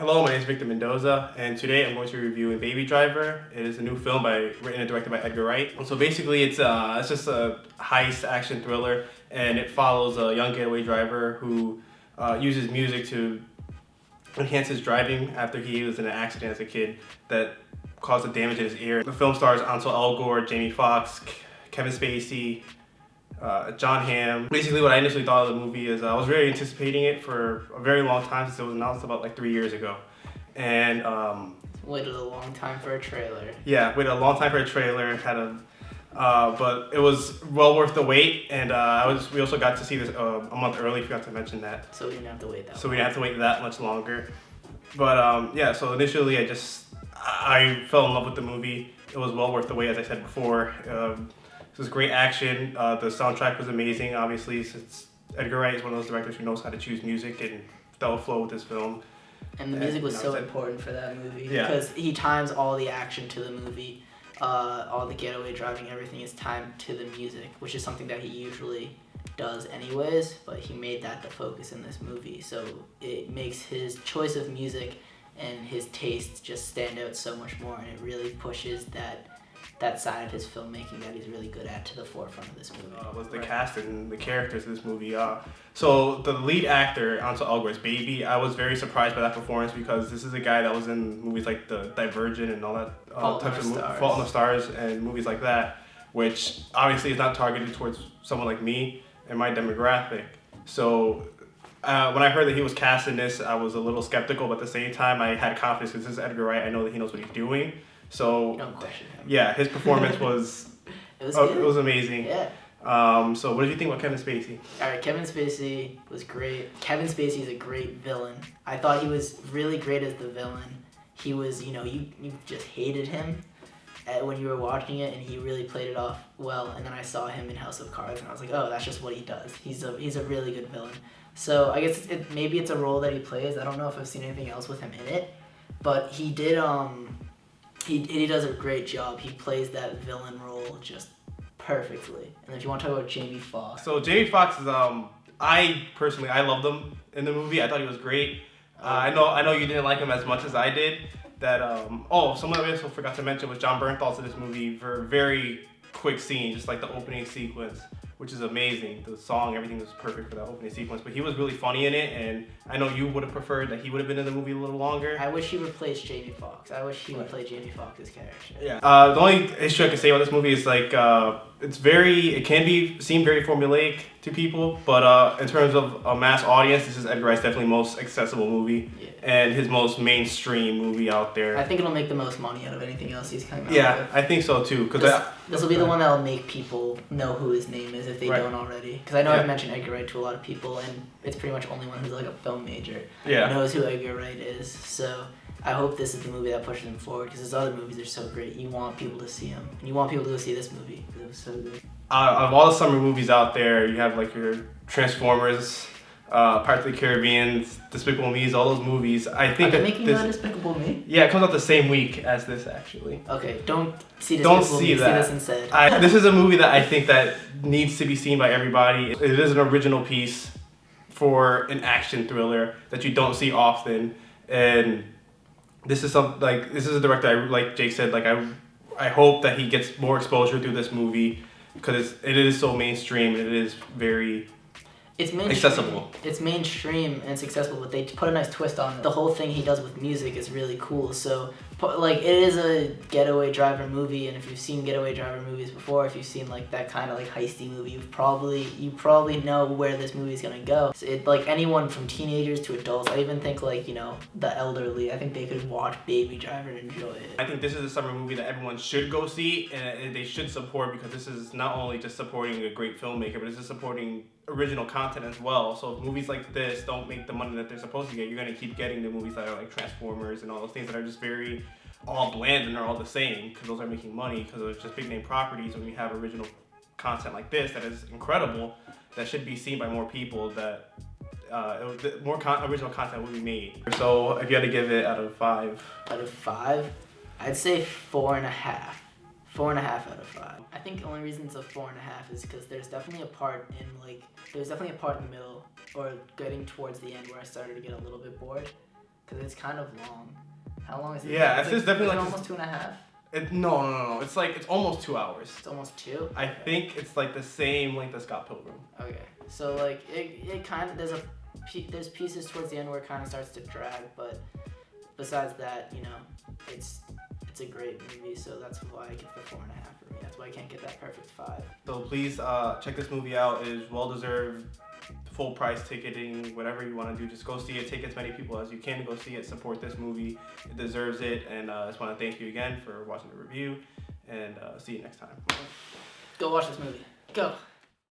Hello, my name is Victor Mendoza, and today I'm going to be reviewing Baby Driver. It is a new film written and directed by Edgar Wright. So basically, it's just a heist action thriller, and it follows a young getaway driver who uses music to enhance his driving after he was in an accident as a kid that caused a damage in his ear. The film stars Ansel Elgort, Jamie Foxx, Kevin Spacey, John Hamm. Basically, what I initially thought of the movie is I was very anticipating it for a very long time since it was announced about like 3 years ago. And waited a long time for a trailer. Yeah, waited a long time for a trailer. But it was well worth the wait. And we also got to see this a month early. Forgot to mention that. So we didn't have to wait that. So we didn't have to wait that much longer. But yeah, so initially I fell in love with the movie. It was well worth the wait, as I said before. It was great action. The soundtrack was amazing, obviously, since Edgar Wright is one of those directors who knows how to choose music, and that will flow with this film. And the music was so important for that movie because he times all the action to the movie. All the getaway driving, everything is timed to the music, which is something that he usually does anyways, but he made that the focus in this movie. So it makes his choice of music and his taste just stand out so much more, and it really pushes that side of his filmmaking that he's really good at to the forefront of this movie. Was the cast and the characters of this movie. So the lead actor, Ansel Elgort's Baby, I was very surprised by that performance because this is a guy that was in movies like The Divergent and all that Fault in the Stars and movies like that, which obviously is not targeted towards someone like me and my demographic. So when I heard that he was cast in this, I was a little skeptical, but at the same time I had confidence because this is Edgar Wright. I know that he knows what he's doing. So don't question him. Yeah, his performance was it was amazing. Yeah. So what did you think about Kevin Spacey? All right, Kevin Spacey was great. Kevin Spacey is a great villain. I thought he was really great as the villain. He was, you just hated him when you were watching it, and he really played it off well. And then I saw him in House of Cards, and I was like, oh, that's just what he does. He's a really good villain. So I guess maybe it's a role that he plays. I don't know if I've seen anything else with him in it, but he did. He does a great job. He plays that villain role just perfectly. And if you want to talk about Jamie Foxx. So Jamie Foxx is I loved him in the movie. I thought he was great. I know you didn't like him as much as I did. Someone I also forgot to mention was John Bernthal's in this movie for a very quick scene, just like the opening sequence, which is amazing. The song, everything was perfect for that opening sequence. But he was really funny in it, and I know you would have preferred that he would have been in the movie a little longer. I wish he replaced Jamie Foxx. I wish he would play Jamie Foxx's character. Yeah. The only issue I can say about this movie is like it can seem very formulaic to people, but in terms of a mass audience, this is Edgar Wright's definitely most accessible movie and his most mainstream movie out there. I think it'll make the most money out of anything else he's coming out with. Yeah, I think so too. This will be the one that will make people know who his name is if they don't already. Because I know I've mentioned Edgar Wright to a lot of people, and it's pretty much only one who's like a film major knows who Edgar Wright is. So I hope this is the movie that pushes him forward, because his other movies are so great. You want people to see him, and you want people to go see this movie because it was so good. Of all the summer movies out there, you have like your Transformers, Pirates of the Caribbean, Despicable Me's, all those movies. I think Are they making that Despicable Me? Yeah, it comes out the same week as this actually. Okay, don't see Despicable Me. See this instead. This is a movie that I think that needs to be seen by everybody. It is an original piece for an action thriller that you don't see often, and this is a director like Jake said, I hope that he gets more exposure through this movie because it is so mainstream and it is very accessible. It's mainstream and it's accessible, but they put a nice twist on it. The whole thing he does with music is really cool. So, it is a getaway driver movie, and if you've seen getaway driver movies before, if you've seen that kind of heisty movie, you probably know where this movie's gonna go. So anyone from teenagers to adults, I even think the elderly, I think they could watch Baby Driver and enjoy it. I think this is a summer movie that everyone should go see, and they should support, because this is not only just supporting a great filmmaker, but it's just supporting original content as well. So if movies like this don't make the money that they're supposed to get, you're going to keep getting the movies that are like Transformers and all those things that are just very all bland and they're all the same, because those are making money because they're just big name properties. When we have original content like this that is incredible, that should be seen by more people, that original content will be made. So if you had to give it out of 5. Out of 5? I'd say 4.5. 4.5 out of 5. I think the only reason it's a 4.5 is because there's definitely a part in the middle or getting towards the end where I started to get a little bit bored. Because it's kind of long. How long is it? Yeah, it's just definitely like almost 2.5. No. It's like it's almost 2 hours. It's almost 2. I think it's like the same length as Scott Pilgrim. Okay, so like it kind of there's pieces towards the end where it kind of starts to drag, but besides that, you know, it's a great movie. So that's why I get the 4.5 for me. That's why I can't get that perfect 5. So please check this movie out. It is well deserved. Full price ticketing, whatever you want to do, just go see it. Take as many people as you can to go see it. Support this movie. It deserves it. And I just want to thank you again for watching the review. And see you next time. Go watch this movie. Go.